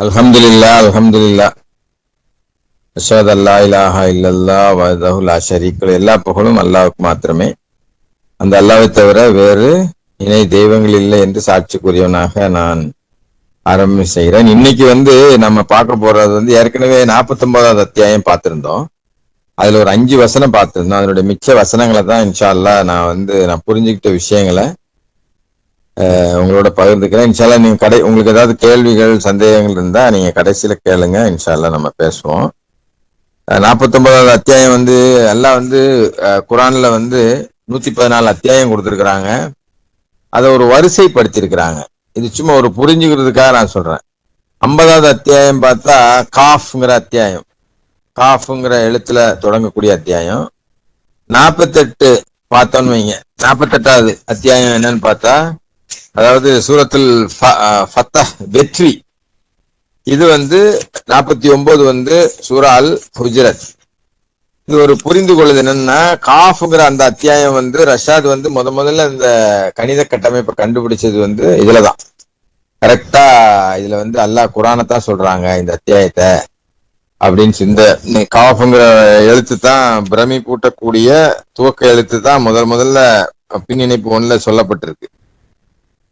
அல்ஹம்துலில்லாஹ் அல்ஹம்துலில்லாஹ் அஷ்ஹது அல்லா இலாஹா இல்லல்லாஹ் வஹ்தஹு லா ஷரீக்க லஹு. எல்லா புகழும் அல்லாஹ்வுக்கு மாத்திரமே. அந்த அல்லாஹ்வை தவிர வேறு இணை தெய்வங்கள் இல்லை என்று சாட்சி கூறியவனாக நான் ஆரம்பம் செய்கிறேன். இன்னைக்கு நம்ம பார்க்க போறது ஏற்கனவே 49வது அத்தியாயம் பார்த்திருந்தோம். அதுல ஒரு 5 வசனம் பார்த்திருந்தோம். அதனுடைய மிச்ச வசனங்களை தான் இன்ஷா அல்லாஹ் நான் புரிஞ்சுக்கிட்ட விஷயங்களை உங்களோட பகிர்ந்துக்கிறேன். இன்ஷா அல்லாஹ் நீங்க உங்களுக்கு ஏதாவது கேள்விகள் சந்தேகங்கள் இருந்தா நீங்க கடைசியில கேளுங்க. இன்ஷா அல்லாஹ் நம்ம பேசுவோம். 49வது அத்தியாயம் அல்லாஹ் குரான்ல 114 அத்தியாயம் கொடுத்திருக்கிறாங்க. அதை ஒரு வரிசைப்படுத்திருக்கிறாங்க. இது சும்மா ஒரு புரிஞ்சுக்கிறதுக்காக நான் சொல்றேன். 50வது அத்தியாயம் பார்த்தா காஃப்ங்கிற அத்தியாயம், காஃப்ங்கிற எழுத்துல தொடங்கக்கூடிய அத்தியாயம். 48 பார்த்தோன்னு வைங்க. 48வது அத்தியாயம் என்னன்னு பார்த்தா, அதாவது சூரத்துல் ஃபத்தஹ் வெற்றி. இது 49 சூரா அல் ஹுஜ்ரத். இது ஒரு புரிந்து கொள்ளுது என்னன்னா, காஃப்ங்கிற அந்த அத்தியாயம் ரஷாத் முதல்ல இந்த கணித கட்டமைப்பை கண்டுபிடிச்சது இதுலதான். கரெக்டா இதுல அல்லாஹ் குரானைத்தான் சொல்றாங்க இந்த அத்தியாயத்தை அப்படின்னு. இந்த காஃப்ங்கிற எழுத்து தான் பிரமி கூட்டக்கூடிய துவக்க எழுத்து தான் முதல்ல பின்னிணைப்பு 1ல சொல்லப்பட்டிருக்கு.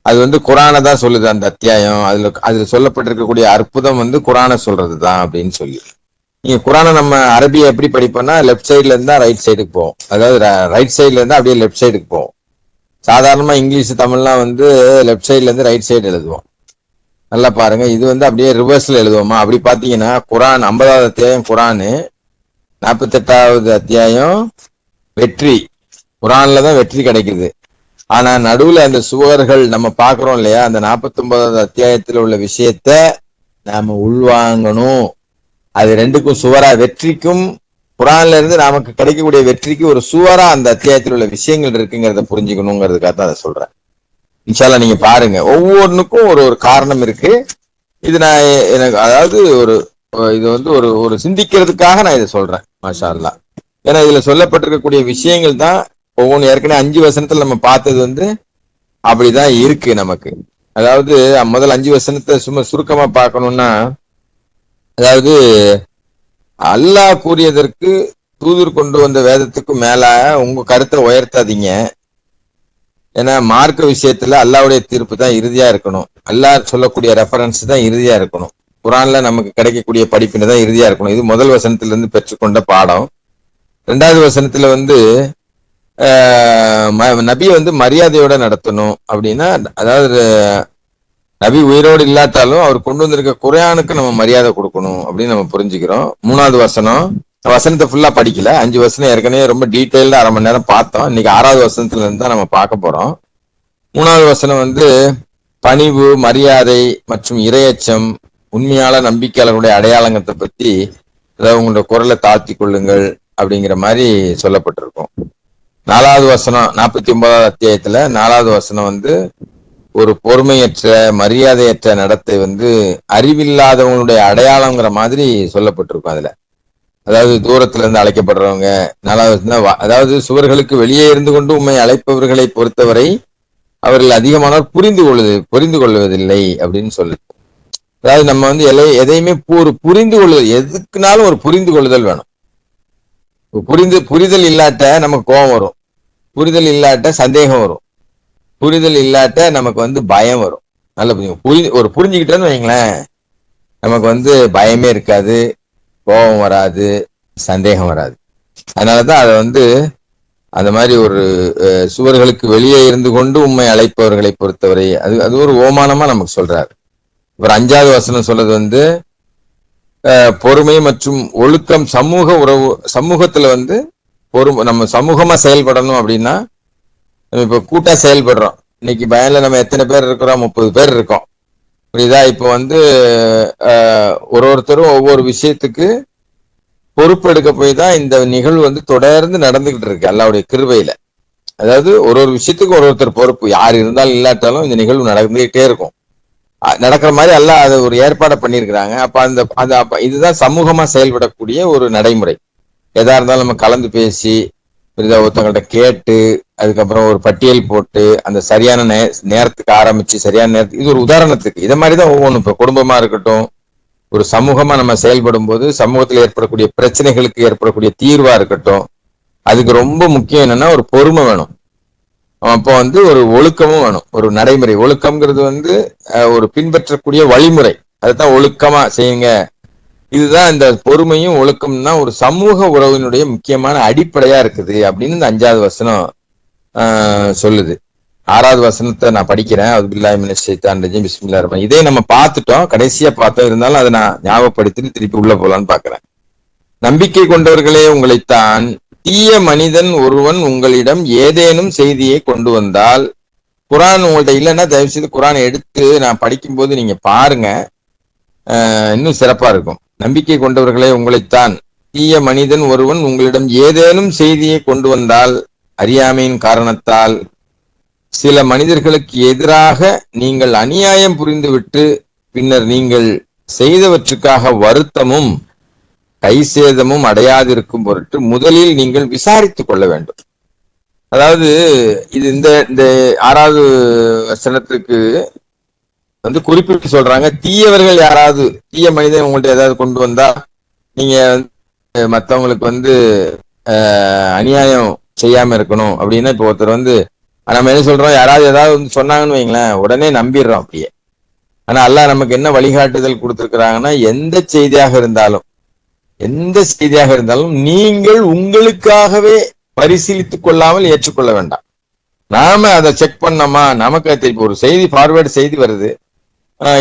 அது குரானை தான் சொல்லுது அந்த அத்தியாயம். அதுல சொல்லப்பட்டிருக்கக்கூடிய அற்புதம் குரானை சொல்றதுதான் அப்படின்னு சொல்லி. நீங்க குரானை நம்ம அரபியை எப்படி படிப்போம்னா, லெஃப்ட் சைட்ல இருந்தா ரைட் சைடுக்கு போவோம். அதாவது ரைட் சைட்ல இருந்தா அப்படியே லெஃப்ட் சைடுக்கு போவோம். சாதாரணமா இங்கிலீஷ் தமிழ்லாம் லெஃப்ட் சைட்ல இருந்து ரைட் சைடு எழுதுவோம். நல்லா பாருங்க, இது அப்படியே ரிவர்ஸ்ல எழுதுவோமா? அப்படி பாத்தீங்கன்னா குரான் 50வது அத்தியாயம் குரானு, 48வது அத்தியாயம் வெற்றி. குரான்ல தான் வெற்றி கிடைக்குது. ஆனா நடுவுல அந்த சுவர்கள் நம்ம பாக்குறோம் இல்லையா, அந்த 49வது அத்தியாயத்துல உள்ள விஷயத்த நாம உள்வாங்கணும். அது ரெண்டுக்கும் சுவரா, வெற்றிக்கும் குரான்ல இருந்து நமக்கு கிடைக்கக்கூடிய வெற்றிக்கு ஒரு சுவரா அந்த அத்தியாயத்தில் உள்ள விஷயங்கள் இருக்குங்கிறத புரிஞ்சுக்கணுங்கிறதுக்காக தான் அதை சொல்றேன். இன்ஷா அல்லாஹ் நீங்க பாருங்க, ஒவ்வொன்றுக்கும் ஒரு காரணம் இருக்கு. இது நான் எனக்கு அதாவது இது ஒரு சிந்திக்கிறதுக்காக நான் இதை சொல்றேன். மாஷா அல்லாஹ். ஏன்னா இதுல சொல்லப்பட்டிருக்கக்கூடிய விஷயங்கள் தான் ஒவ்வொன்று ஏற்கனவே 5 வசனத்துல நம்ம பார்த்தது அப்படிதான் இருக்கு நமக்கு. அதாவது முதல் 5 வசனத்தை சும்மா சுருக்கமா பார்க்கணும்னா, அதாவது அல்லாஹ் கூறியதற்கு தூதர் கொண்டு வந்த வேதத்துக்கு மேல உங்க கருத்தை உயர்த்தாதீங்க. ஏன்னா மார்க்க விஷயத்துல அல்லாஹ்வுடைய தீர்ப்பு தான் இறுதியா இருக்கணும். அல்லாஹ் சொல்லக்கூடிய ரெஃபரன்ஸ் தான் இறுதியா இருக்கணும். குரான்ல நமக்கு கிடைக்கக்கூடிய படிப்பினை தான் இறுதியா இருக்கணும். இது முதல் வசனத்துல இருந்து பெற்றுக்கொண்ட பாடம். 2வது வசனத்துல நபியை மரியாதையோட நடத்தணும் அப்படின்னா, அதாவது நபி உயிரோடு இல்லாட்டாலும் அவர் கொண்டு வந்திருக்க குர்ஆனுக்கு நம்ம மரியாதை கொடுக்கணும் அப்படின்னு நம்ம புரிஞ்சுக்கிறோம். 3வது வசனத்தை ஃபுல்லா படிக்கல. 5 வசனம் ஏற்கனவே ரொம்ப டீட்டெயில்டா அரை மணி நேரம் பார்த்தோம். இன்னைக்கு 6வது வசனத்துல இருந்து தான் நம்ம பார்க்க போறோம். 3வது வசனம் பணிவு, மரியாதை மற்றும் இரையச்சம், உண்மையால நம்பிக்கையாளர்களுடைய அடையாளங்கத்தை பத்தி, அதாவது உங்களோட குரலை தாழ்த்தி கொள்ளுங்கள் அப்படிங்கிற மாதிரி சொல்லப்பட்டிருக்கும். 4வது வசனம் 49வது அத்தியாயத்துல 4வது வசனம் ஒரு பொறுமையற்ற மரியாதையற்ற நடத்தை அறிவில்லாதவங்களுடைய அடையாளங்கிற மாதிரி சொல்லப்பட்டிருக்கும். அதுல அதாவது தூரத்துல இருந்து அழைக்கப்படுறவங்க. 4வது அதாவது சுவர்களுக்கு வெளியே இருந்து கொண்டு உண்மை அழைப்பவர்களை பொறுத்தவரை அவர்கள் அதிகமானவர் புரிந்து கொள்வதில்லை அப்படின்னு சொல்லுது. அதாவது நம்ம எதையுமே ஒரு புரிந்து கொள்ளுதல், எதுக்குனாலும் ஒரு புரிந்து கொள்ளுதல் வேணும். புரிதல் இல்லாட்ட நமக்கு கோபம் வரும், புரிதல் இல்லாட்ட சந்தேகம் வரும், புரிதல் இல்லாட்ட நமக்கு பயம் வரும். நல்ல புரிஞ்சுக்கிட்டோன்னு வைங்களேன், நமக்கு பயமே இருக்காது, கோபம் வராது, சந்தேகம் வராது. அதனாலதான் அதை அந்த மாதிரி ஒரு சுவர்களுக்கு வெளியே இருந்து கொண்டு உண்மை அழைப்பவர்களை பொறுத்தவரை அது ஒரு ஓமானமா நமக்கு சொல்றாரு. ஒரு 5வது வசனம் சொல்றது பொறுமை மற்றும் ஒழுக்கம், சமூக உறவு. சமூகத்துல நம்ம சமூகமா செயல்படணும் அப்படின்னா, நம்ம இப்ப கூட்டா செயல்படுறோம். இன்னைக்கு பயன்ல நம்ம எத்தனை பேர் இருக்கிறோம்? 30 பேர் இருக்கோம். புரியுதா? இப்போ ஒருத்தரும் ஒவ்வொரு விஷயத்துக்கு பொறுப்பு எடுக்க போய் தான் இந்த நிகழ்வு தொடர்ந்து நடந்துகிட்டு இருக்கு அல்லாஹ்வுடைய கிருபையில. அதாவது ஒரு விஷயத்துக்கு ஒருத்தர் பொறுப்பு, யார் இருந்தாலும் இல்லாட்டாலும் இந்த நிகழ்வு நடந்துகிட்டே இருக்கும். நடக்கிற மாதிரி அல்லாஹ் அதை ஒரு ஏற்பாடை பண்ணியிருக்கிறாங்க. அப்ப இதுதான் சமூகமா செயல்படக்கூடிய ஒரு நடைமுறை. எதா இருந்தாலும் நம்ம கலந்து பேசி, ஒருத்தவங்கள்ட்ட கேட்டு, அதுக்கப்புறம் ஒரு பட்டியல் போட்டு, அந்த சரியான நேரத்துக்கு ஆரம்பிச்சு சரியான நேரத்துக்கு, இது ஒரு உதாரணத்துக்கு. இதை மாதிரிதான் ஒவ்வொன்றும். இப்ப குடும்பமா இருக்கட்டும், ஒரு சமூகமா நம்ம செயல்படும் போது சமூகத்தில் ஏற்படக்கூடிய பிரச்சனைகளுக்கு ஏற்படக்கூடிய தீர்வா இருக்கட்டும், அதுக்கு ரொம்ப முக்கியம் என்னன்னா ஒரு பொறுமை வேணும். அப்போ வந்து ஒரு ஒழுக்கமும் வேணும். ஒரு நடைமுறை ஒழுக்கம்ங்கிறது வந்து ஒரு பின்பற்றக்கூடிய வழிமுறை, அதுதான் ஒழுக்கமா செய்யுங்க. இதுதான் இந்த பொறுமையும் ஒழுக்கம் தான் ஒரு சமூக உறவினுடைய முக்கியமான அடிப்படையா இருக்குது அப்படின்னு இந்த 5வது வசனம் சொல்லுது. 6வது வசனத்தை நான் படிக்கிறேன். அவுதுபில்லாஹி மினஷ் ஷைத்தானிர் ரஜீம் பிஸ்மில்லாஹிர் ரஹ்மானிர் ரஹீம். இதே நம்ம பார்த்துட்டோம், கடைசியா பார்த்தோம். இருந்தாலும் அதை நான் ஞாபகப்படுத்திட்டு திருப்பி உள்ள போலான்னு பாக்குறேன். நம்பிக்கை கொண்டவர்களே, உங்களைத்தான் தீய மனிதன் ஒருவன் உங்களிடம் ஏதேனும் செய்தியை கொண்டு வந்தால், குரான் உங்கள்ட்ட இல்லைன்னா தயவு செய்து குரானை எடுத்து நான் படிக்கும்போது நீங்க பாருங்க, இன்னும் சிறப்பா இருக்கும். நம்பிக்கை கொண்டவர்களே, உங்களைத்தான் தீய மனிதன் ஒருவன் உங்களிடம் ஏதேனும் செய்தியை கொண்டு வந்தால், அறியாமையின் காரணத்தால் சில மனிதர்களுக்கு எதிராக நீங்கள் அநியாயம் புரிந்துவிட்டு பின்னர் நீங்கள் செய்தவற்றுக்காக வருத்தமும் கைசேதமும் அடையாதிருக்கும் பொருட்டு முதலில் நீங்கள் விசாரித்துக் கொள்ள வேண்டும். அதாவது இது இந்த 6வது வசனத்துக்கு வந்து குறிப்பிட்டு சொல்றாங்க, தீயவர்கள் யாராவது தீய மனிதன் உங்கள்ட்ட ஏதாவது கொண்டு வந்தா நீங்க மற்றவங்களுக்கு வந்து அநியாயம் செய்யாம இருக்கணும் அப்படின்னா, இப்போ ஒருத்தர் வந்து நம்ம என்ன சொல்றோம், யாராவது ஏதாவது வந்து சொன்னாங்கன்னு வைங்களேன், உடனே நம்பிடுறோம் அப்படியே. ஆனா அல்லாஹ் நமக்கு என்ன வழிகாட்டுதல் கொடுத்திருக்கிறாங்கன்னா, எந்த செய்தியாக இருந்தாலும் நீங்கள் உங்களுக்காகவே பரிசீலித்துக் கொள்ளாமல் ஏற்றுக்கொள்ள வேண்டாம். நாம அதை செக் பண்ணோமா, நமக்கு திருப்பி ஒரு செய்தி ஃபார்வேர்டு செய்தி வருது,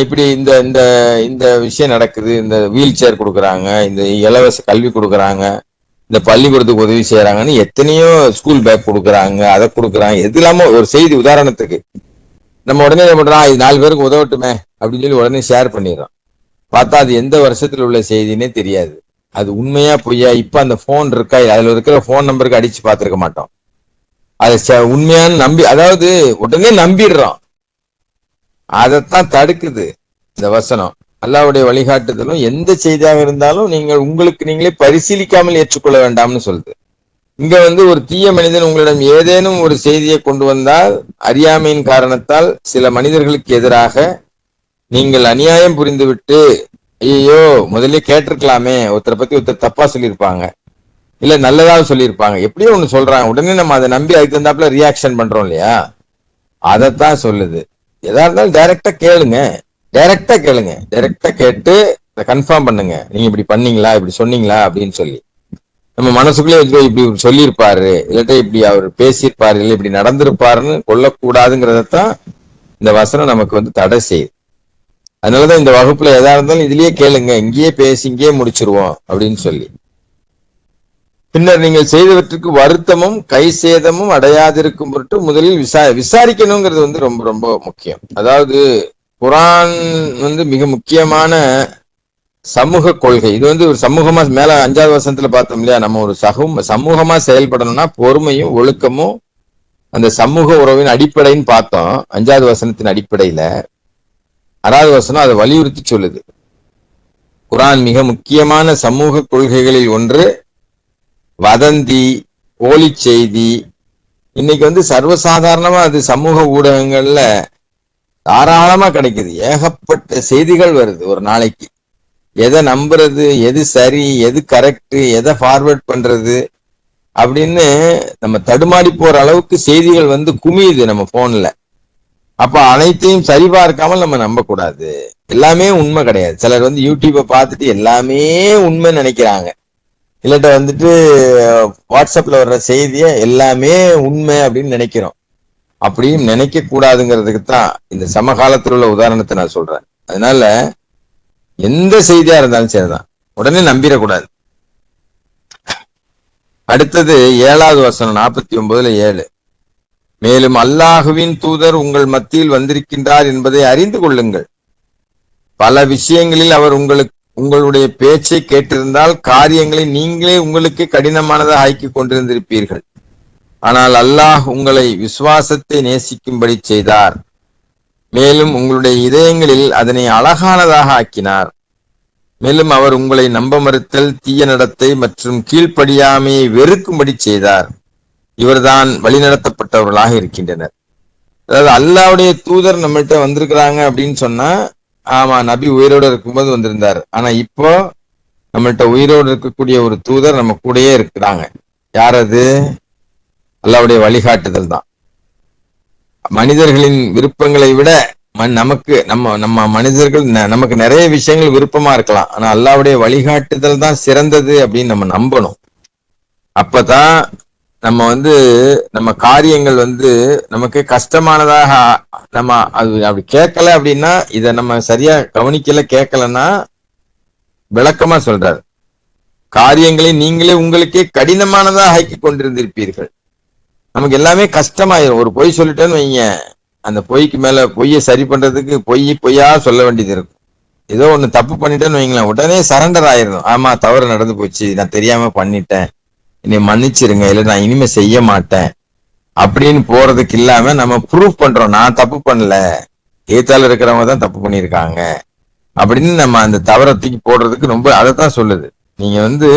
இப்படி இந்த இந்த இந்த விஷயம் நடக்குது, இந்த வீல் சேர் கொடுக்குறாங்க, இந்த இலவச கல்வி கொடுக்குறாங்க, இந்த பள்ளிக்கூடத்துக்கு உதவி செய்யறாங்கன்னு எத்தனையோ ஸ்கூல் பேக் கொடுக்குறாங்க, அதை கொடுக்குறாங்க, எது இல்லாம ஒரு செய்தி உதாரணத்துக்கு நம்ம உடனே என்ன பண்றோம், இது 4 பேருக்கு உதவட்டுமே அப்படின்னு சொல்லி உடனே ஷேர் பண்ணிடுறோம். பார்த்தா அது எந்த வருஷத்துல உள்ள செய்தினே தெரியாது, அது உண்மையா பொய்யா. இப்ப அந்த போன் இருக்கா, அதுல இருக்கிற போன் நம்பருக்கு அடிச்சு பார்த்திருக்க மாட்டோம், அதை உண்மையான்னு நம்பி, அதாவது உடனே நம்பிடுறோம். அதைத்தான் தடுக்குது இந்த வசனம். அல்லாஹ்வுடைய வழிகாட்டுதலும் எந்த செய்தியாக இருந்தாலும் நீங்கள் உங்களுக்கு நீங்களே பரிசீலிக்காமல் ஏற்றுக்கொள்ள வேண்டாம்னு சொல்லுது. இங்க வந்து ஒரு தீய மனிதன் உங்களிடம் ஏதேனும் ஒரு செய்தியை கொண்டு வந்தால், அறியாமையின் காரணத்தால் சில மனிதர்களுக்கு எதிராக நீங்கள் அநியாயம் புரிந்துவிட்டு, ஐயோ முதல்ல கேட்டிருக்கலாமே, ஒருத்தரை பத்தி ஒருத்தர் தப்பா சொல்லியிருப்பாங்க, இல்ல நல்லதாக சொல்லியிருப்பாங்க, எப்படியோ ஒண்ணு சொல்றாங்க, உடனே நம்ம அதை நம்பி அதுக்கு தந்தாப்புல ரியாக்ஷன் பண்றோம் இல்லையா, அதைத்தான் சொல்லுது. எதா இருந்தாலும் டைரக்டா கேளுங்க, டைரக்டா கேட்டு கன்ஃபார்ம் பண்ணுங்க, நீங்க இப்படி பண்ணீங்களா, இப்படி சொன்னீங்களா அப்படின்னு சொல்லி. நம்ம மனசுக்குள்ளே இப்படி சொல்லியிருப்பாரு, இல்லாட்ட இப்படி அவர் பேசியிருப்பாரு, இல்லை இப்படி நடந்திருப்பாருன்னு கொள்ளக்கூடாதுங்கிறதான் இந்த வசனம் நமக்கு வந்து தடை செய்யுது. அதனாலதான் இந்த வகுப்புல எதா இருந்தாலும் இதுலயே கேளுங்க, இங்கேயே பேசி இங்கேயே முடிச்சிருவோம் அப்படின்னு சொல்லி. பின்னர் நீங்கள் செய்தவற்றுக்கு வருத்தமும் கை சேதமும் அடையாதிருக்கும் பொருட்டு முதலில் விசாரிக்கணுங்கிறது வந்து ரொம்ப ரொம்ப முக்கியம். அதாவது குரான் வந்து மிக முக்கியமான சமூக கொள்கை. இது வந்து ஒரு சமூகமா, மேல 5வது வசனத்துல பார்த்தோம் இல்லையா, நம்ம ஒரு சமூகமா செயல்படணும்னா பொறுமையும் ஒழுக்கமும் அந்த சமூக உறவின் அடிப்படைன்னு பார்த்தோம். 5வது வசனத்தின் அடிப்படையில 6வது வசனம் அதை வலியுறுத்தி சொல்லுது. குரான் மிக முக்கியமான சமூக கொள்கைகளில் ஒன்று வதந்தி, போலி செய்தி. இன்னைக்கு வந்து சர்வசாதாரணமா அது சமூக ஊடகங்கள்ல தாராளமா கிடைக்குது, ஏகப்பட்ட செய்திகள் வருது ஒரு நாளைக்கு. எதை நம்புறது, எது சரி, எது கரெக்ட், எதை ஃபார்வர்ட் பண்றது அப்படின்னு நம்ம தடுமாறி போற அளவுக்கு செய்திகள் வந்து குமியுது நம்ம போன்ல. அப்ப அனைத்தையும் சரிபார்க்காமல் நம்ம நம்ப கூடாது. எல்லாமே உண்மை கிடையாது. சிலர் வந்து யூடியூப்பை பார்த்துட்டு எல்லாமே உண்மை நினைக்கிறாங்க, இல்லாட்ட வந்துட்டு வாட்ஸ்அப்ல வர்ற செய்திய எல்லாமே உண்மை அப்படின்னு நினைக்கிறோம். அப்படியும் நினைக்க கூடாதுங்கிறதுக்கு தான் இந்த சமகாலத்தில் உள்ள உதாரணத்தை நான் சொல்றேன். அதனால எந்த செய்தியா இருந்தாலும் சரிதான், உடனே நம்பிடக்கூடாது. அடுத்தது 7வது வசனம் 49:7. மேலும் அல்லாஹுவின் தூதர் உங்கள் மத்தியில் வந்திருக்கின்றார் என்பதை அறிந்து கொள்ளுங்கள். பல விஷயங்களில் அவர் உங்களுடைய பேச்சை கேட்டிருந்தால் காரியங்களை நீங்களே உங்களுக்கு கடினமானதாக ஆக்கி கொண்டிருந்திருப்பீர்கள். ஆனால் அல்லாஹ் உங்களை விசுவாசத்தை நேசிக்கும்படி செய்தார், மேலும் உங்களுடைய இதயங்களில் அதனை அழகானதாக ஆக்கினார். மேலும் அவர் உங்களை நம்ப மறுத்தல், தீய நடத்தை மற்றும் கீழ்ப்படியாமையை வெறுக்கும்படி செய்தார். இவர்தான் வழிநடத்தப்பட்டவர்களாக இருக்கின்றனர். அதாவது அல்லாஹ்வுடைய தூதர் நம்மள்கிட்ட வந்திருக்கிறாங்க அப்படின்னு சொன்னா ஆமா, நபி உயிரோடு இருக்கும்போது வந்திருந்தாரு. ஆனா இப்போ நம்மள்ட்ட உயிரோடு இருக்கக்கூடிய ஒரு தூதர் நம்ம கூடயே இருக்கிறாங்க. யார் அது? அல்லாஹ்வுடைய வழிகாட்டுதல் தான். மனிதர்களின் விருப்பங்களை விட நமக்கு நம்ம நம்ம மனிதர்கள் நமக்கு நிறைய விஷயங்கள் விருப்பமா இருக்கலாம். ஆனா அல்லாஹ்வுடைய வழிகாட்டுதல் தான் சிறந்தது அப்படின்னு நம்ம நம்பணும். அப்பதான் நம்ம நம்ம காரியங்கள் நமக்கு கஷ்டமானதாக நம்ம அது அப்படி கேட்கல அப்படின்னா, இத நம்ம சரியா கவனிக்கல கேட்கலன்னா விளக்கமா சொல்றாரு. காரியங்களை நீங்களே உங்களுக்கே கடினமானதாக ஆக்கி கொண்டிருந்திருப்பீர்கள். நமக்கு எல்லாமே கஷ்டமாயிரும். ஒரு பொய் சொல்லிட்டேன்னு வைங்க, அந்த பொய்க்கு மேல பொய்யை சரி பண்றதுக்கு பொய்யா சொல்ல வேண்டியது இருக்கும். ஏதோ ஒண்ணு தப்பு பண்ணிட்டேன்னு வைங்களேன், உடனே சரண்டர் ஆயிரும். ஆமா, தவறு நடந்து போச்சு, நான் தெரியாம பண்ணிட்டேன், என்னை மன்னிச்சிருங்க, இல்ல நான் இனிமே செய்ய மாட்டேன் அப்படின்னு போறதுக்கு இல்லாம நம்ம ப்ரூஃப் பண்றோம், நான் தப்பு பண்ணல, ஏத்தால இருக்கிறவங்க தான் தப்பு பண்ணியிருக்காங்க அப்படின்னு நம்ம அந்த தவறை தூக்கி போடுறதுக்கு ரொம்ப அதைத்தான் சொல்லுது. நீங்க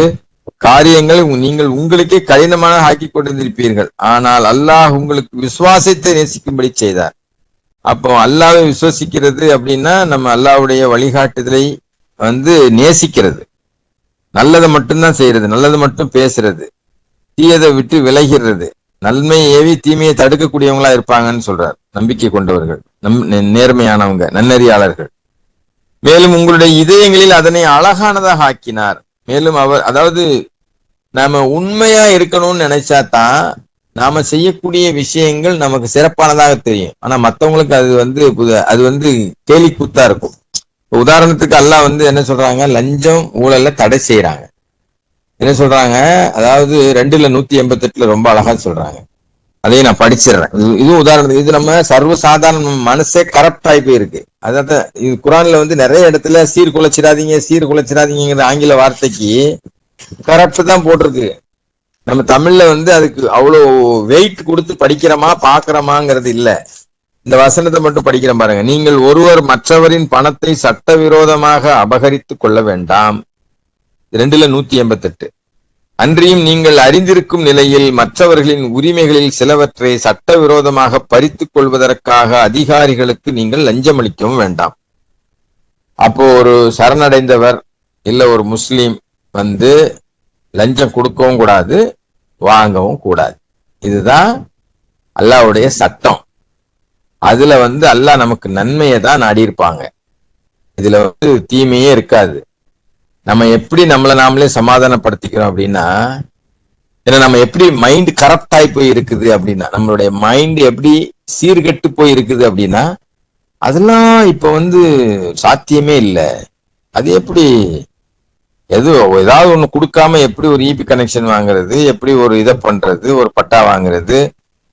காரியங்கள் நீங்கள் உங்களுக்கே கடினமான ஆக்கி கொண்டிருந்திருப்பீர்கள், ஆனால் அல்லாஹ் உங்களுக்கு விசுவாசத்தை நேசிக்கும்படி செய்தார். அப்போ அல்லாஹ்வை விசுவசிக்கிறது அப்படின்னா நம்ம அல்லாஹ்வுடைய வழிகாட்டுதலை நேசிக்கிறது, நல்லதை மட்டும்தான் செய்யறது, நல்லதை மட்டும் பேசுறது, தீயதை விட்டு விலகிறது, நன்மையை ஏவி தீமையை தடுக்கக்கூடியவங்களா இருப்பாங்கன்னு சொல்றார். நம்பிக்கை கொண்டவர்கள், நேர்மையானவங்க, நன்னறியாளர்கள். மேலும் உங்களுடைய இதயங்களில் அதனை அழகானதாக ஆக்கினார். மேலும் அவர் நாம உண்மையா இருக்கணும்னு நினைச்சாதான் நாம செய்யக்கூடிய விஷயங்கள் நமக்கு சிறப்பானதாக தெரியும். ஆனா மத்தவங்களுக்கு அது கேலி கூத்தா இருக்கும். உதாரணத்துக்கு அல்லாஹ் என்ன சொல்றாங்க, லஞ்சம் ஊழல்ல தடை செய்யறாங்க. என்ன சொல்றாங்க, அதாவது 2:188 ரொம்ப அழகா சொல்றாங்க. அதையும் நான் படிச்சிடுறேன். இது உதாரணத்துக்கு, இது நம்ம சர்வசாதாரண மனசே கரப்ட் ஆகி போயிருக்கு. அதாவது இது குரான்ல நிறைய இடத்துல சீர்குலைச்சிடாதீங்கிற ஆங்கில வார்த்தைக்கு கரப்ட் தான் போட்டிருக்கு. நம்ம தமிழ்ல அதுக்கு அவ்வளவு வெயிட் கொடுத்து படிக்கிறோமா பாக்குறோமாங்கிறது இல்ல. இந்த வசனத்தை மட்டும் படிக்கிறோம் பாருங்க. நீங்கள் ஒருவர் மற்றவரின் பணத்தை சட்டவிரோதமாக அபகரித்து கொள்ள வேண்டாம். 2:188. அன்றியும் நீங்கள் அறிந்திருக்கும் நிலையில் மற்றவர்களின் உரிமைகளில் சிலவற்றை சட்டவிரோதமாக பறித்துக் கொள்வதற்காக அதிகாரிகளுக்கு நீங்கள் லஞ்சம் அளிக்கவும் வேண்டாம். அப்போ ஒரு சரணடைந்தவர் இல்ல ஒரு முஸ்லீம் லஞ்சம் கொடுக்கவும் கூடாது, வாங்கவும் கூடாது. இதுதான் அல்லாஹ்வுடைய சட்டம். அதுல அல்லாஹ் நமக்கு நன்மையை தான் நாடி இருப்பாங்க. இதுல தீமையே இருக்காது. நம்ம எப்படி நம்மளை நாமளே சமாதானப்படுத்திக்கிறோம் அப்படின்னா, ஏன்னா நம்ம எப்படி மைண்ட் கரப்ட் ஆகி போய் இருக்குது அப்படின்னா, நம்மளுடைய மைண்ட் எப்படி சீர்கெட்டு போய் இருக்குது அப்படின்னா, அதெல்லாம் இப்ப சாத்தியமே இல்லை. அது எப்படி ஏதாவது ஒண்ணு கொடுக்காம எப்படி ஒரு இபி கனெக்ஷன் வாங்குறது, எப்படி ஒரு இதை பண்றது, ஒரு பட்டா வாங்குறது,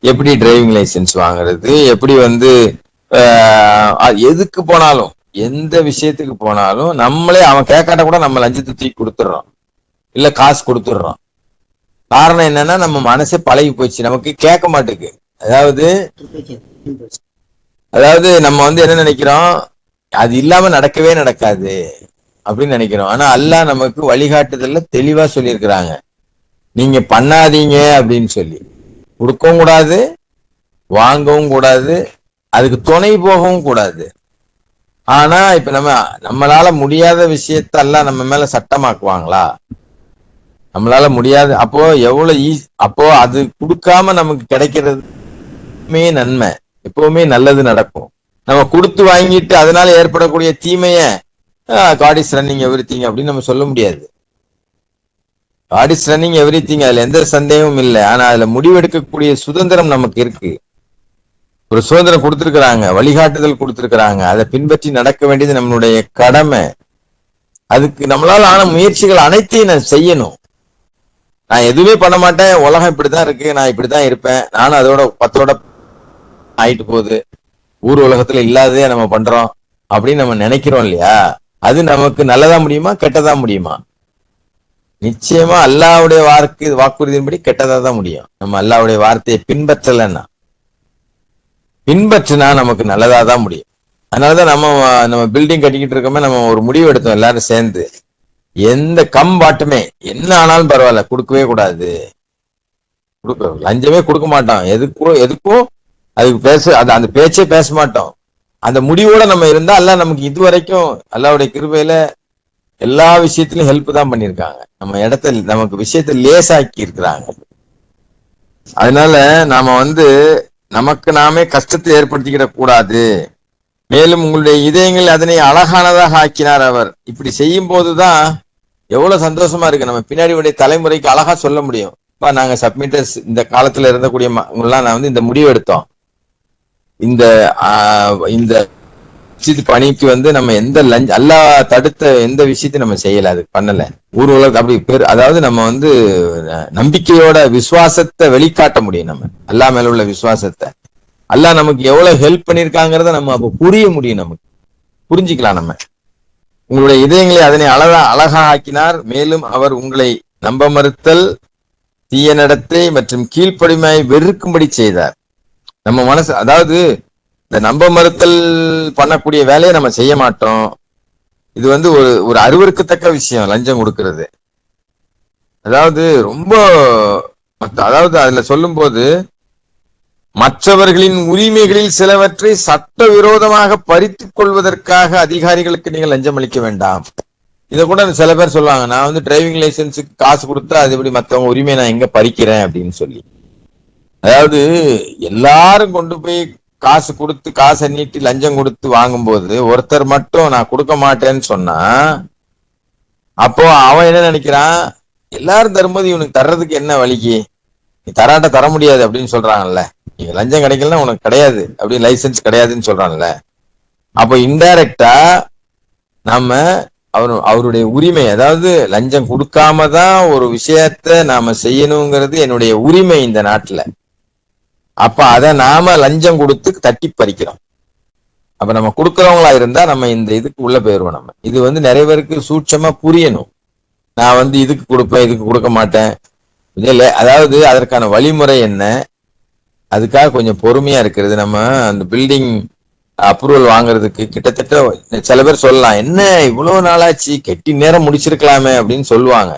எப்படி டிரைவிங் லைசன்ஸ் வாங்குறது, எப்படி எதுக்கு போனாலும் எந்த விஷயத்துக்கு போனாலும் நம்மளே அவன் கேட்காட்ட கூட நம்ம லஞ்சத்தை தூக்கி கொடுத்துடுறோம், இல்ல காசு கொடுத்துடுறோம். காரணம் என்னன்னா நம்ம மனசே பழகி போச்சு, நமக்கு கேட்க மாட்டேங்குது. அதாவது நம்ம என்ன நினைக்கிறோம், அது இல்லாம நடக்கவே நடக்காது அப்படின்னு நினைக்கிறோம். ஆனா அல்லாஹ் நமக்கு வழிகாட்டுதல்ல தெளிவா சொல்லியிருக்கிறாங்க, நீங்க பண்ணாதீங்க அப்படின்னு சொல்லி. கொடுக்கவும் கூடாது, வாங்கவும் கூடாது, அதுக்கு துணை போகவும் கூடாது. ஆனா இப்ப நம்மளால முடியாத விஷயத்த எல்லாம் நம்ம மேல சட்டமாக்குவாங்களா? நம்மளால முடியாது. அப்போ எவ்வளவு அப்போ அது கொடுக்காம நமக்கு கிடைக்கிறதுமே நன்மை, எப்பவுமே நல்லது நடக்கும். நம்ம கொடுத்து வாங்கிட்டு அதனால ஏற்படக்கூடிய தீமைய காட் இஸ் ரன்னிங் எவ்ரிதிங் அப்படின்னு நம்ம சொல்ல முடியாது. காட் இஸ் ரன்னிங் எவ்ரிதிங், அதுல எந்த சந்தேகமும் இல்லை. ஆனா அதுல முடிவெடுக்கக்கூடிய சுதந்திரம் நமக்கு இருக்கு. ஒரு சுதந்திரம் கொடுத்திருக்கிறாங்க, வழிகாட்டுதல் கொடுத்திருக்கிறாங்க, அதை பின்பற்றி நடக்க வேண்டியது நம்மளுடைய கடமை. அதுக்கு நம்மளால ஆன முயற்சிகள் அனைத்தையும் நான் செய்யணும். நான் எதுவுமே பண்ண மாட்டேன், உலகம் இப்படித்தான் இருக்கு, நான் இப்படித்தான் இருப்பேன், நானும் அதோட 10ஓட ஆயிட்டு போகுது, ஊர் உலகத்துல இல்லாததே நம்ம பண்றோம் அப்படின்னு நம்ம நினைக்கிறோம் இல்லையா? அது நமக்கு நல்லதா முடியுமா கெட்டதா முடியுமா? நிச்சயமா அல்லாஹ்வுடைய வாக்குறுதியின்படி கெட்டதா தான் முடியும். நம்ம அல்லாஹ்வுடைய வார்த்தையை பின்பற்றினா நமக்கு நல்லதா தான் முடியும். அதனாலதான் நம்ம பில்டிங் கட்டிக்கிட்டு இருக்கோமே, நம்ம ஒரு முடிவு எடுத்தோம் எல்லாரும் சேர்ந்து, எந்த பாட்டுமே என்ன ஆனாலும் பரவாயில்ல, கொடுக்கவே கூடாது, லஞ்சமே கொடுக்க மாட்டோம், எதுக்கும் அதுக்கு அந்த பேச்சே பேச மாட்டோம். அந்த முடிவோட நம்ம இருந்தா அல்லாஹ் நமக்கு இதுவரைக்கும் அல்லாஹ்வுடைய கிருபையில எல்லா விஷயத்திலும் ஹெல்ப் தான் பண்ணிருக்காங்க. நம்ம இடத்துல நமக்கு விஷயத்தை லேசாக்கி இருக்கிறாங்க. அதனால நாம நமக்கு நாமே கஷ்டத்தை ஏற்படுத்திக்கிட கூடாது. மேலும் உங்களுடைய இதயங்கள் அதனை அழகானதாக ஆக்கினார் அவர். இப்படி செய்யும் போதுதான் எவ்வளவு சந்தோஷமா இருக்கு. நம்ம பின்னாடி உடைய தலைமுறைக்கு அழகா சொல்ல முடியும். நாங்க சப்மிட்டர்ஸ் இந்த காலத்துல இருந்தக்கூடிய நான் இந்த முடிவு எடுத்தோம். இந்த இந்த பணிக்கு நம்ம எந்த அல்லா தடுத்த எந்த விஷயத்தையும் நம்ம செய்யல, அது பண்ணல. ஊர் உலக அப்படி அதாவது நம்ம நம்பிக்கையோட விசுவாசத்தை வெளிக்காட்ட முடியும். நம்ம அல்லா மேல உள்ள விசுவாசத்தை, அல்லா நமக்கு எவ்வளவு ஹெல்ப் பண்ணிருக்காங்கிறத நம்ம அப்ப புரிய முடியும், நமக்கு புரிஞ்சுக்கலாம். நம்ம உங்களுடைய இதயங்களை அதனை அழகா ஆக்கினார். மேலும் அவர் உங்களை நம்ப மறுத்தல், தீய நடத்தை மற்றும் கீழ்ப்படிமையை வெறுக்கும்படி செய்தார். நம்ம மனசு, அதாவது இந்த நம்ப மறுத்தல் பண்ணக்கூடிய வேலையை நம்ம செய்ய மாட்டோம். இது ஒரு அருவருக்கத்தக்க விஷயம், லஞ்சம் கொடுக்கிறது. அதாவது ரொம்ப, அதாவது அதுல சொல்லும் போது மற்றவர்களின் உரிமைகளில் சிலவற்றை சட்டவிரோதமாக பறித்துக் கொள்வதற்காக அதிகாரிகளுக்கு நீங்கள் லஞ்சம் அளிக்க வேண்டாம். இதை கூட சில பேர் சொல்லுவாங்க, நான் டிரைவிங் லைசன்ஸுக்கு காசு கொடுத்தா அது எப்படி மற்றவங்க உரிமையை நான் எங்க பறிக்கிறேன் அப்படின்னு சொல்லி. அதாவது எல்லாரும் கொண்டு போய் காசு கொடுத்து, காசை நீட்டி லஞ்சம் கொடுத்து வாங்கும்போது ஒருத்தர் மட்டும் நான் கொடுக்க மாட்டேன்னு சொன்னா, அப்போ அவன் என்ன நினைக்கிறான், எல்லாரும் தரும்போது இவனுக்கு தர்றதுக்கு என்ன வழிக்கு, நீ தராட்ட தர முடியாது அப்படின்னு சொல்றாங்கல்ல. நீங்க லஞ்சம் கிடைக்கலன்னா உனக்கு கிடையாது, அப்படி லைசன்ஸ் கிடையாதுன்னு சொல்றான்ல. அப்போ இன்டைரக்டா நம்ம அவருடைய உரிமை, அதாவது லஞ்சம் கொடுக்காம தான் ஒரு விஷயத்த நாம செய்யணுங்கிறது என்னுடைய உரிமை இந்த நாட்டுல. அப்ப அதை நாம லஞ்சம் கொடுத்து தட்டி பறிக்கிறோம். அப்ப நம்ம கொடுக்கறவங்களா இருந்தா நம்ம இந்த இதுக்கு உள்ள போயிருவோம். நம்ம இது நிறைய பேருக்கு சூட்சமா புரியணும். நான் இதுக்கு கொடுப்பேன், இதுக்கு கொடுக்க மாட்டேன். அதாவது அதற்கான வழிமுறை என்ன, அதுக்காக கொஞ்சம் பொறுமையா இருக்கிறது. நம்ம அந்த பில்டிங் அப்ரூவல் வாங்குறதுக்கு கிட்டத்தட்ட சில பேர் சொல்லலாம், என்ன இவ்வளவு நாளாச்சு, கெட்டி நேரம் முடிச்சிருக்கலாமே அப்படின்னு சொல்லுவாங்க.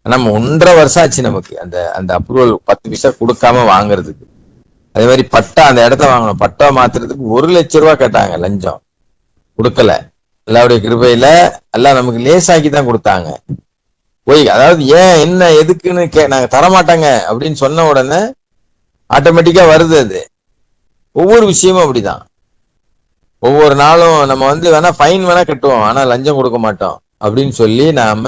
நம்ம 1.5 வருஷம் ஆச்சு நமக்கு அந்த அப்ரூவல் 10 பைசா கொடுக்காம வாங்குறதுக்கு. அதே மாதிரி பட்டா, அந்த இடத்த வாங்கணும், பட்டா மாத்துறதுக்கு 1 லட்சம் ரூபாய் கேட்டாங்க, லஞ்சம் கொடுக்கல. எல்லாருடைய கிருபையில எல்லாம் நமக்கு லேசாக்கி தான் கொடுத்தாங்க. அதாவது ஏன் என்ன எதுக்குன்னு நாங்க தரமாட்டாங்க அப்படின்னு சொன்ன உடனே ஆட்டோமேட்டிக்கா வருது. அது ஒவ்வொரு விஷயமும் அப்படிதான். ஒவ்வொரு நாளும் நம்ம வேணா ஃபைன் வேணா கட்டுவோம், ஆனா லஞ்சம் கொடுக்க மாட்டோம் அப்படின்னு சொல்லி நாம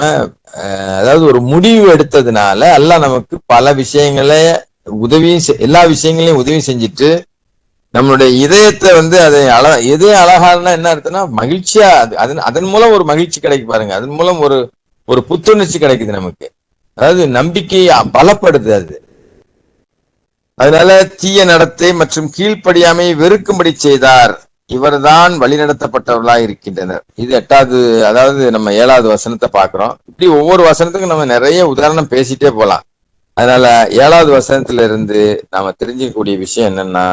அதாவது ஒரு முடிவு எடுத்ததுனால அல்லாஹ் நமக்கு பல விஷயங்களை எல்லா விஷயங்களையும் உதவி செஞ்சுட்டு நம்மளுடைய இதயத்தை அதை எது அழகானா என்ன அர்த்தம்னா மகிழ்ச்சியா, அதன் மூலம் ஒரு மகிழ்ச்சி கிடைக்கு பாருங்க. அதன் மூலம் ஒரு புத்துணர்ச்சி கிடைக்குது நமக்கு. அதாவது நம்பிக்கையை பலப்படுது அது. அதனால தீய நடத்தை மற்றும் கீழ்ப்படியாமையை வெறுக்கும்படி செய்தார். இவர்தான் வழிநடத்தப்பட்டவர்களாக இருக்கின்றனர். இது 8வது, அதாவது நம்ம 7வது வசனத்தை பாக்குறோம். இப்படி ஒவ்வொரு வசனத்துக்கும் நம்ம நிறைய உதாரணம் பேசிட்டே போலாம். அதனால 7வது வசனத்துல இருந்து நாம தெரிஞ்சுக்கக்கூடிய விஷயம் என்னன்னா,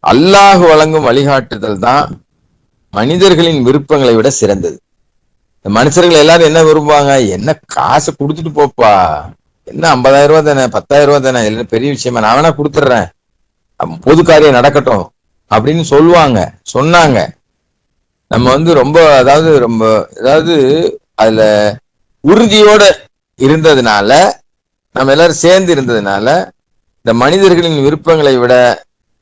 அல்லாஹ் வழங்கும் வழிகாட்டுதல் தான் மனிதர்களின் விருப்பங்களை விட சிறந்தது. மனுஷர்கள் எல்லாரும் என்ன விரும்புவாங்க, என்ன காசு கொடுத்துட்டு போப்பா, என்ன 50,000 ரூபாய் தானே, 10,000 ரூபாய் தானே, இல்லை பெரிய விஷயமா, நான் வேணா கொடுத்துட்றேன், பொது காரியம் நடக்கட்டும் அப்படின்னு சொன்னாங்க. நம்ம ரொம்ப அதுல உறுதியோட இருந்ததுனால, நம்ம எல்லாரும் சேர்ந்து இருந்ததுனால, இந்த மனிதர்களின் விருப்பங்களை விட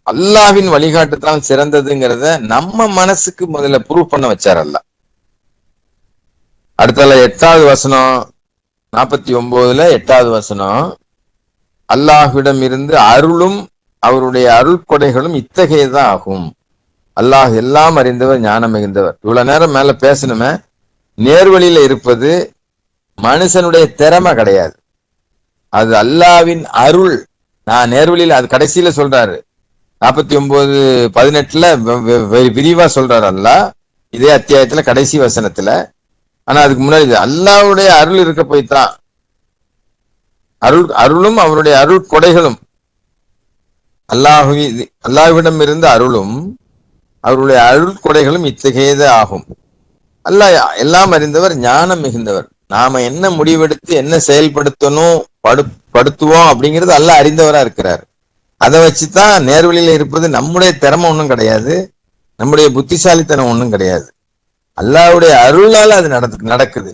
அல்லாஹ்வின் வழிகாட்டுதான் சிறந்ததுங்கிறத நம்ம மனசுக்கு முதல்ல ப்ரூவ் பண்ண வச்சார் அல்லாஹ். அடுத்தால 8வது வசனம், 49ல 8வது வசனம், அல்லாஹ்விடம் இருந்து அருளும் அவருடைய அருள் கொடைகளும் இத்தகையதான் ஆகும். அல்லாஹ் எல்லாம் அறிந்தவர், ஞானம் மிகுந்தவர். இவ்வளவு நேரம் மேல பேசணுமே, நேர்வழியில இருப்பது மனுஷனுடைய திறமை கிடையாது, அது அல்லாஹ்வின் அருள். நான் நேர்வழியில, அது கடைசியில சொல்றாரு 49:18 விரிவா சொல்றாரு அல்லாஹ், இதே அத்தியாயத்துல கடைசி வசனத்துல. ஆனா அதுக்கு முன்னாடி அல்லாஹ்வுடைய அருள் இருக்க போய்தான், அருளும் அவருடைய அருள் கொடைகளும், அல்லாஹ்விடம் இருந்து அருளும் அவருடைய அருள் கொடைகளும் இத்தகையது ஆகும். அல்லாஹ் எல்லாம் அறிந்தவர், ஞானம் மிகுந்தவர். நாம என்ன முடிவெடுத்து என்ன செயல்படுத்தணும் படுத்துவோம் அப்படிங்கிறது அல்லாஹ் அறிந்தவரா இருக்கிறார். அதை வச்சுதான் நேர்வழியில இருப்பது நம்முடைய திறமை ஒன்றும் கிடையாது, நம்முடைய புத்திசாலித்தனம் ஒண்ணும் கிடையாது. அல்லாஹ்வுடைய அருளால அது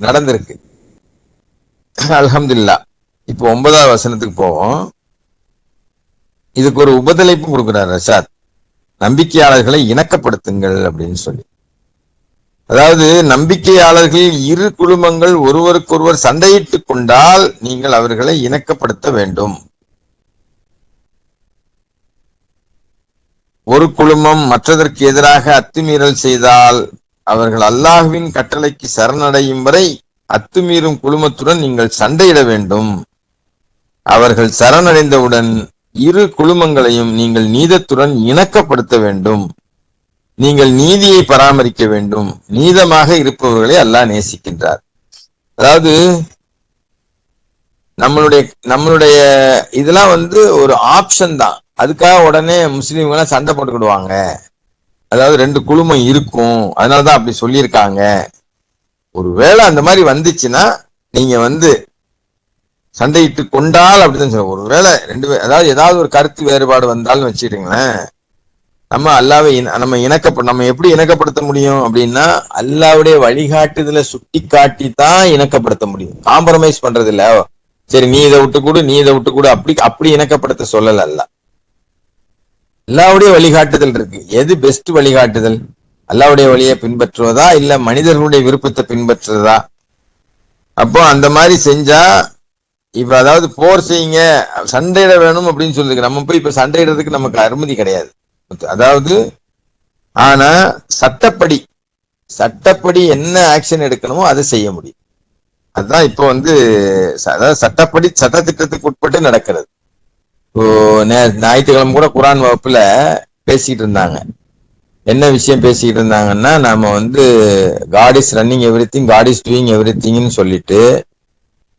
நடந்திருக்கு. அல்ஹம்துலில்லாஹ். இப்போ 9வது வசனத்துக்கு போவோம். இதுக்கு ஒரு உபதலைப்பு கொடுக்கிறார் ரஷாத். நம்பிக்கையாளர்களை இணக்கப்படுத்துங்கள் அப்படின்னு சொல்லி. அதாவது நம்பிக்கையாளர்கள் இரு குழுமங்கள் ஒருவருக்கொருவர் சண்டையிட்டுக் கொண்டால் நீங்கள் அவர்களை இணக்கப்படுத்த வேண்டும். ஒரு குழுமம் மற்றதற்கு எதிராக அத்துமீறல் செய்தால் அவர்கள் அல்லாஹ்வின் கட்டளைக்கு சரணடையும் வரை அத்துமீறும் குழுமத்துடன் நீங்கள் சண்டையிட வேண்டும். அவர்கள் சரணடைந்தவுடன் இரு குழுமங்களையும் நீங்கள் நீதத்துடன் இணக்கப்படுத்த வேண்டும். நீங்கள் நீதியை பராமரிக்க வேண்டும். நீதமாக இருப்பவர்களை அல்லாஹ் நேசிக்கின்றார். அதாவது நம்மளுடைய இதெல்லாம் ஒரு ஆப்ஷன் தான். அதுக்காக உடனே முஸ்லீம்கள் சண்டை போட்டுக்கிடுவாங்க. அதாவது 2 குழுமம் இருக்கும், அதனாலதான் அப்படி சொல்லியிருக்காங்க. ஒருவேளை அந்த மாதிரி வந்துச்சுன்னா நீங்க சண்டையிட்டு கொண்டால் அப்படிதான் சொல்ல. ஒருவேளை அதாவது ஏதாவது ஒரு கருத்து வேறுபாடு வந்தாலும் வச்சுக்கிட்டீங்களேன், நம்ம அல்லாவை நம்ம எப்படி இணக்கப்படுத்த முடியும் அப்படின்னா அல்லாவுடைய வழிகாட்டுதலை சுட்டி காட்டி தான் இணக்கப்படுத்த முடியும். காம்ப்ரமைஸ் பண்றது இல்ல. சரி நீ இதை விட்டு கூட நீ இதை விட்டு கூட அப்படி இணக்கப்படுத்த சொல்லல. அல்லாவுடைய வழிகாட்டுதல் இருக்கு. எது பெஸ்ட் வழிகாட்டுதல்? அல்லாவுடைய வழியை பின்பற்றுவதா இல்ல மனிதர்களுடைய விருப்பத்தை பின்பற்றுவதா? அப்போ அந்த மாதிரி செஞ்சா இப்ப அதாவது போர் செய்யுங்க, சண்டையிட வேணும் அப்படின்னு சொல்லிருக்கு. நம்ம போய் இப்ப சண்டையிடுறதுக்கு நமக்கு அனுமதி கிடையாது. அதாவது ஆனா சட்டப்படி என்ன ஆக்ஷன் எடுக்கணுமோ அதை செய்ய முடியும். அதுதான் இப்போ அதாவது சட்டப்படி சட்டத்திட்டத்துக்கு உட்பட்டு நடக்கிறது. ஞாயிற்றுக்கிழமை கூட குரான் வகுப்புல பேசிக்கிட்டு இருந்தாங்க. என்ன விஷயம் பேசிக்கிட்டு இருந்தாங்கன்னா, நாம God is running everything, God is doing எவ்ரி திங்னு சொல்லிட்டு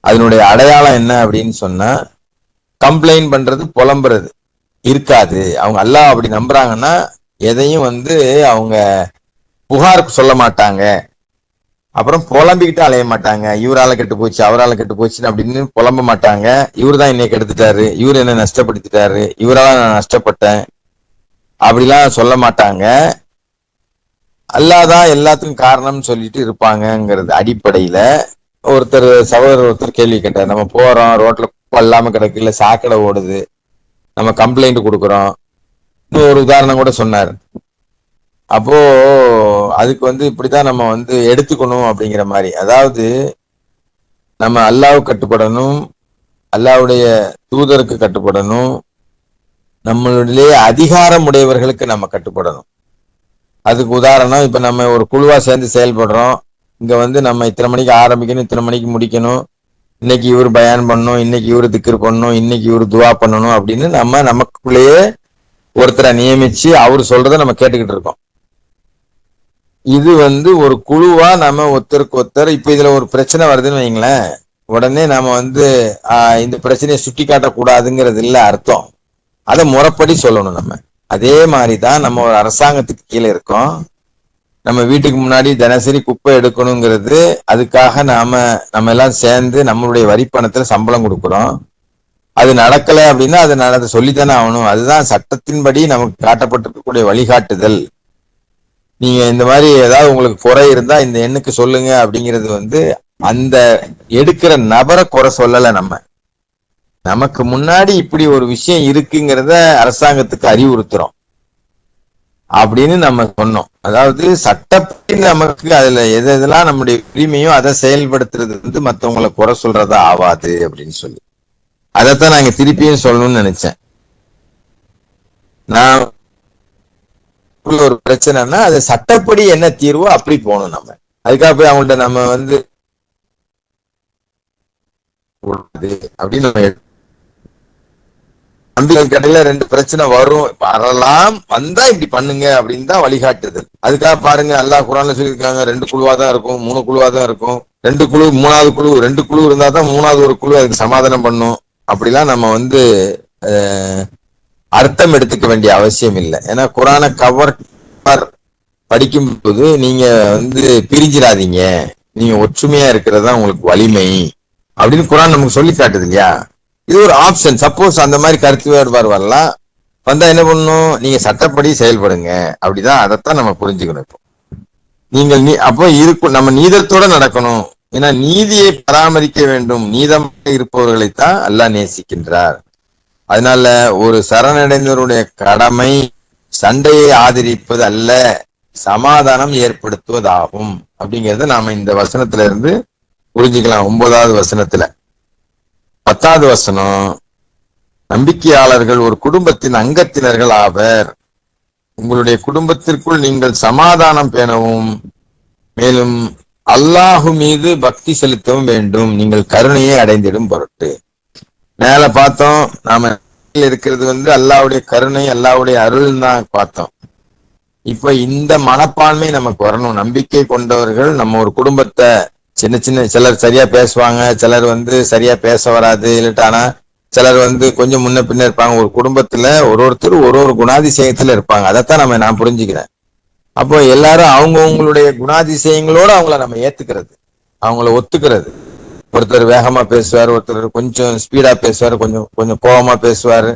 அதனுடைய அடையாளம் என்ன அப்படின்னு சொன்னா கம்ப்ளைண்ட் பண்றது, புலம்புறது இருக்காது. அவங்க அல்லாஹ் அப்படி நம்புறாங்கன்னா எதையும் அவங்க புகார் சொல்ல மாட்டாங்க. அப்புறம் புலம்பிக்கிட்டு அலைய மாட்டாங்க. இவரால கெட்டு போச்சு அவரால கெட்டு போச்சுன்னு அப்படின்னு புலம்ப மாட்டாங்க. இவரு தான் என்னை கெடுத்துட்டாரு, இவரு என்ன நஷ்டப்படுத்திட்டாரு, இவரால நான் நஷ்டப்பட்டேன் அப்படிலாம் சொல்ல மாட்டாங்க. அல்லாஹ் தான் எல்லாத்துக்கும் காரணம்னு சொல்லிட்டு இருப்பாங்கங்கிறது அடிப்படையில சகோதரர் ஒருத்தர் கேள்வி கேட்டார். நம்ம போறோம், ரோட்ல குப்பை இல்லாம கிடக்கு, இல்ல சாக்கடை ஓடுது, நம்ம கம்ப்ளைண்ட் கொடுக்குறோம். இன்னும் ஒரு உதாரணம் கூட சொன்னார். அப்போ அதுக்கு இப்படிதான் நம்ம எடுத்துக்கணும் அப்படிங்கிற மாதிரி. அதாவது நம்ம அல்லாஹ்வுக்கு கட்டுப்படணும், அல்லாஹ்வுடைய தூதருக்கு கட்டுப்படணும், நம்மளுடைய அதிகாரம் உடையவர்களுக்கு நம்ம கட்டுப்படணும். அதுக்கு உதாரணம், இப்ப நம்ம ஒரு குழுவா சேர்ந்து செயல்படுறோம். இங்க நம்ம இத்தனை மணிக்கு ஆரம்பிக்கணும், இத்தனை மணிக்கு முடிக்கணும், இன்னைக்கு இவர் பயான் பண்ணணும், இன்னைக்கு இவரு திக்ர் பண்ணணும், இன்னைக்கு இவரு துவா பண்ணணும் அப்படின்னு நமக்குள்ளேயே ஒருத்தரை நியமிச்சு அவரு சொல்றதை நம்ம கேட்டுக்கிட்டு இருக்கோம். இது ஒரு குழுவா நம்ம ஒருத்தருக்கு ஒருத்தர் இப்ப இதுல ஒரு பிரச்சனை வருதுன்னு வைங்களேன், உடனே நாம இந்த பிரச்சனையை சுட்டி காட்டக்கூடாதுங்கிறது இல்ல அர்த்தம். அதை முறைப்படி சொல்லணும் நம்ம. அதே மாதிரிதான் நம்ம ஒரு அரசாங்கத்துக்கு கீழே இருக்கோம். நம்ம வீட்டுக்கு முன்னாடி தினசரி குப்பை எடுக்கணுங்கிறது, அதுக்காக நம்ம எல்லாம் சேர்ந்து நம்மளுடைய வரிப்பணத்துல சம்பளம் கொடுக்குறோம். அது நடக்கல அப்படின்னா அதை சொல்லித்தானே ஆகணும். அதுதான் சட்டத்தின்படி நமக்கு காட்டப்பட்டிருக்கக்கூடிய வழிகாட்டுதல். நீங்க இந்த மாதிரி ஏதாவது உங்களுக்கு குறை இருந்தா இந்த எண்ணுக்கு சொல்லுங்க அப்படிங்கிறது அந்த எடுக்கிற நபரை குறை சொல்லல. நமக்கு முன்னாடி இப்படி ஒரு விஷயம் இருக்குங்கிறத அரசாங்கத்துக்கு அறிவுறுத்துறோம் அப்படின்னு நம்ம சொன்னோம். அதாவது சட்டப்படி நமக்கு அதுல எதெல்லாம் நம்முடைய உரிமையோ அதை செயல்படுத்துறது மத்தவங்களை குறை சொல்றதா ஆவாது அப்படின்னு சொல்லி அதைத்தான் நாங்க திருப்பியும் சொல்லணும்னு நினைச்சேன். நான் ஒரு பிரச்சனைனா அது சட்டப்படி என்ன தீர்வோ அப்படி போகணும். நம்ம அதுக்காக போய் அவங்கள்ட்ட நம்ம அப்படின்னு நம்பிக்கை கடையில 2 பிரச்சனை வரலாம், வந்தா இப்படி பண்ணுங்க அப்படின்னு தான் வழிகாட்டுது. அதுக்காக பாருங்க அல்லாஹ் குர்ஆன்ல சொல்லியிருக்காங்க 2 குழுவா தான் இருக்கும், 3 குழுவா தான் இருக்கும், 2 குழு 3வது குழு, 2 குழு இருந்தா தான் 3வது ஒரு குழு அதுக்கு சமாதானம் பண்ணும். அப்படிலாம் நம்ம அர்த்தம் எடுத்துக்க வேண்டிய அவசியம் இல்லை. ஏன்னா குர்ஆனை கவர் படிக்கும் போது நீங்க பிரிஞ்சிடாதீங்க, நீங்க ஒற்றுமையா இருக்கிறது தான் உங்களுக்கு வலிமை அப்படின்னு குர்ஆன் நமக்கு சொல்லி காட்டுது இல்லையா. இது ஒரு ஆப்ஷன். சப்போஸ் அந்த மாதிரி கருத்து வேறுபாடு வரலாம், வந்தா என்ன பண்ணணும்? நீங்க சட்டப்படி செயல்படுங்க. அப்படிதான், அதைத்தான் நம்ம புரிஞ்சுக்கணும். இப்போ நீங்கள் அப்போ இருக்கும் நம்ம நீதத்தோட நடக்கணும். ஏன்னா நீதியை பராமரிக்க வேண்டும். நீதமாக இருப்பவர்களைத்தான் அல்லாஹ் நேசிக்கின்றார். அதனால ஒரு சரணடைந்தவருடைய கடமை சண்டையை ஆதரிப்பது அல்ல, சமாதானம் ஏற்படுத்துவதாகும். அப்படிங்கறத நாம இந்த வசனத்துல இருந்து புரிஞ்சுக்கலாம். 9வது வசனத்துல. 10வது வசனம், நம்பிக்கையாளர்கள் ஒரு குடும்பத்தின் அங்கத்தினர்கள் ஆவர். உங்களுடைய குடும்பத்திற்குள் நீங்கள் சமாதானம் பேணவும், மேலும் அல்லாஹு மீது பக்தி செலுத்தவும் வேண்டும், நீங்கள் கருணையை அடைந்திடும் பொருட்டு. மேல பார்த்தோம், நாம இருக்கிறது அல்லாஹ்வுடைய கருணை, அல்லாஹ்வுடைய அருள் தான் பார்த்தோம். இப்ப இந்த மனப்பான்மை நமக்கு வரணும். நம்பிக்கை கொண்டவர்கள் நம்ம ஒரு குடும்பத்தை சின்ன சின்ன சிலர் சரியா பேசுவாங்க, சிலர் சரியா பேச வராது, இல்லட்டானா சிலர் கொஞ்சம் முன்ன பின்ன இருப்பாங்க. ஒரு குடும்பத்துல ஒருத்தர் ஒரு குணாதிசயத்துல இருப்பாங்க. அதைத்தான் நான் புரிஞ்சுக்கிறேன். அப்போ எல்லாரும் அவங்கவுங்களுடைய குணாதிசயங்களோட அவங்கள நம்ம ஏத்துக்கிறது, அவங்கள ஒத்துக்கிறது. ஒருத்தர் வேகமா பேசுவாரு, ஒருத்தர் கொஞ்சம் ஸ்பீடா பேசுவாரு, கொஞ்சம் கொஞ்சம் கோபமா பேசுவாரு,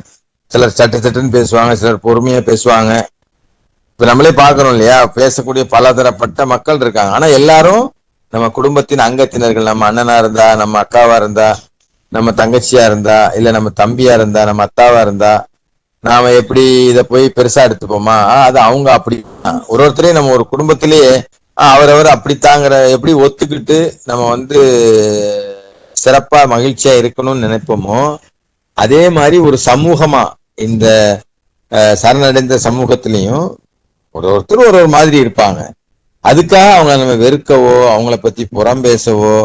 சிலர் சட்டு சட்டுன்னு பேசுவாங்க, சிலர் பொறுமையா பேசுவாங்க. இப்ப நம்மளே பாக்குறோம் இல்லையா, பேசக்கூடிய பலதரப்பட்ட மக்கள் இருக்காங்க. ஆனா எல்லாரும் நம்ம குடும்பத்தின் அங்கத்தினர்கள். நம்ம அண்ணனா இருந்தா, நம்ம அக்காவா இருந்தா, நம்ம தங்கச்சியா இருந்தா, இல்ல நம்ம தம்பியா இருந்தா, நம்ம அத்தாவா இருந்தா, நாம எப்படி இத போய் பெருசா எடுத்துப்போமா? அது அவங்க அப்படி ஒருத்தரையும் நம்ம ஒரு குடும்பத்திலேயே அவரவர் அப்படித்தாங்கிற எப்படி ஒத்துக்கிட்டு நம்ம சிறப்பா மகிழ்ச்சியா இருக்கணும்னு நினைப்போமோ, அதே மாதிரி ஒரு சமூகமா இந்த சரணடைந்த சமூகத்திலையும் ஒருத்தர் ஒரு மாதிரி இருப்பாங்க. அதுக்காக அவங்கள நம்ம வெறுக்கவோ, அவங்கள பத்தி புறம் பேசவோ,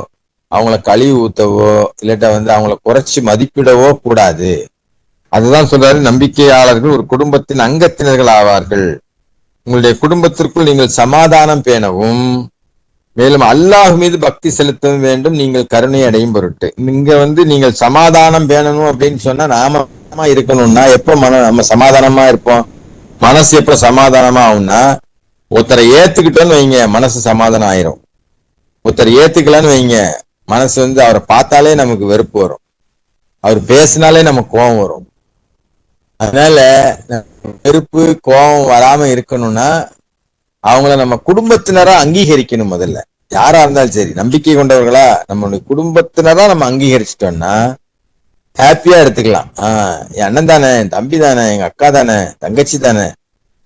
அவங்கள கழுவி ஊத்தவோ, இல்லாட்டா அவங்கள குறைச்சி மதிப்பிடவோ கூடாது. அதுதான் சொல்றாரு, நம்பிக்கையாளர்கள் ஒரு குடும்பத்தின் அங்கத்தினர்கள் ஆவார்கள். உங்களுடைய குடும்பத்திற்குள் நீங்கள் சமாதானம் பேணவும், மேலும் அல்லாஹ் மீது பக்தி செலுத்தவும் வேண்டும், நீங்கள் கருணை அடையும் பொருட்டு. இங்க நீங்கள் சமாதானம் பேணணும் அப்படின்னு சொன்னா, நாம இருக்கணும்னா எப்ப நம்ம சமாதானமா இருப்போம்? மனசு எப்ப சமாதானமா ஆகும்னா, ஒருத்தரை ஏத்துக்கிட்டோன்னு வைங்க, மனசு சமாதானம் ஆயிரும். ஒருத்தர் ஏத்துக்கலன்னு வைங்க, மனசு அவரை பார்த்தாலே நமக்கு வெறுப்பு வரும், அவர் பேசினாலே நமக்கு கோபம் வரும். அதனால வெறுப்பு கோபம் வராம இருக்கணும்னா அவங்கள நம்ம குடும்பத்தினரா அங்கீகரிக்கணும். முதல்ல யாரா இருந்தாலும் சரி, நம்பிக்கை கொண்டவர்களா நம்மளுடைய குடும்பத்தினரா நம்ம அங்கீகரிச்சிட்டோம்னா ஹாப்பியா எடுத்துக்கலாம். என் அண்ணன் தானே, என் தம்பி தானே, எங்க அக்கா தானே, தங்கச்சி தானே,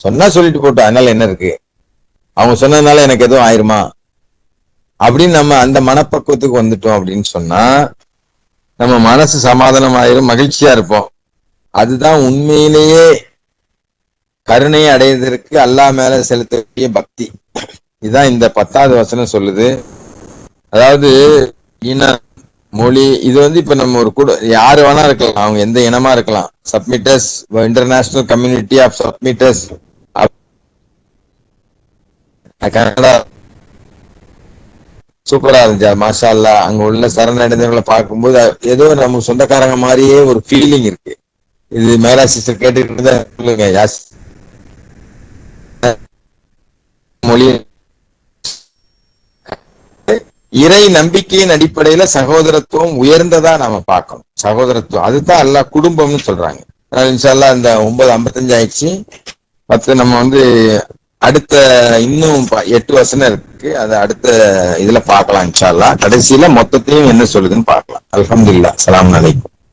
சொன்னா சொல்லிட்டு போட்டோம், அதனால என்ன இருக்கு, அவங்க சொன்னதுனால எனக்கு எதுவும் ஆயிருமா அப்படின்னு நம்ம அந்த மனப்பக்குவத்துக்கு வந்துட்டோம் அப்படின்னு சொன்னா நம்ம மனசு சமாதானம் ஆயிரும், மகிழ்ச்சியா இருப்போம். அதுதான் உண்மையிலேயே கருணையை அடைவதற்கு அல்லாஹ் மேல செலுத்தக்கூடிய பக்தி. இதுதான் இந்த 10வது வசனம் சொல்லுது. அதாவது இன மொழி இது இப்ப நம்ம ஒரு கூட யாரு வேணா இருக்கலாம், அவங்க எந்த இனமா இருக்கலாம். சப்மிட்டர்ஸ், இன்டர்நேஷனல் கம்யூனிட்டி ஆஃப் சப்மிட்டர்ஸ் கனடா சூப்பரா இருந்துச்சா, மாஷா அல்லாஹ். அங்க உள்ள சரணடைந்தவர்களை பார்க்கும்போது ஏதோ நம்ம சொந்தக்காரங்க மாதிரியே ஒரு ஃபீலிங் இருக்கு. இது மேரா சிஸ்டர் கேட்டுக்கிட்டு தான் சொல்லுங்க. யாஸ் மொழி இறை நம்பிக்கையின் அடிப்படையில சகோதரத்துவம் உயர்ந்ததா நாம பார்க்கணும். சகோதரத்துவம் அதுதான் அல்லாஹ் குடும்பம்னு சொல்றாங்க. இன்ஷா அல்லாஹ் இந்த 9:55 ஆயிடுச்சு. 10 நம்ம அடுத்த இன்னும் 8 வசனம் இருக்கு, அதை அடுத்த இதுல பார்க்கலாம் இன்ஷா அல்லாஹ். கடைசியில மொத்தத்தையும் என்ன சொல்லுதுன்னு பார்க்கலாம். அல்ஹம்துலில்லாஹ். ஸலாம் அலைக்கும்.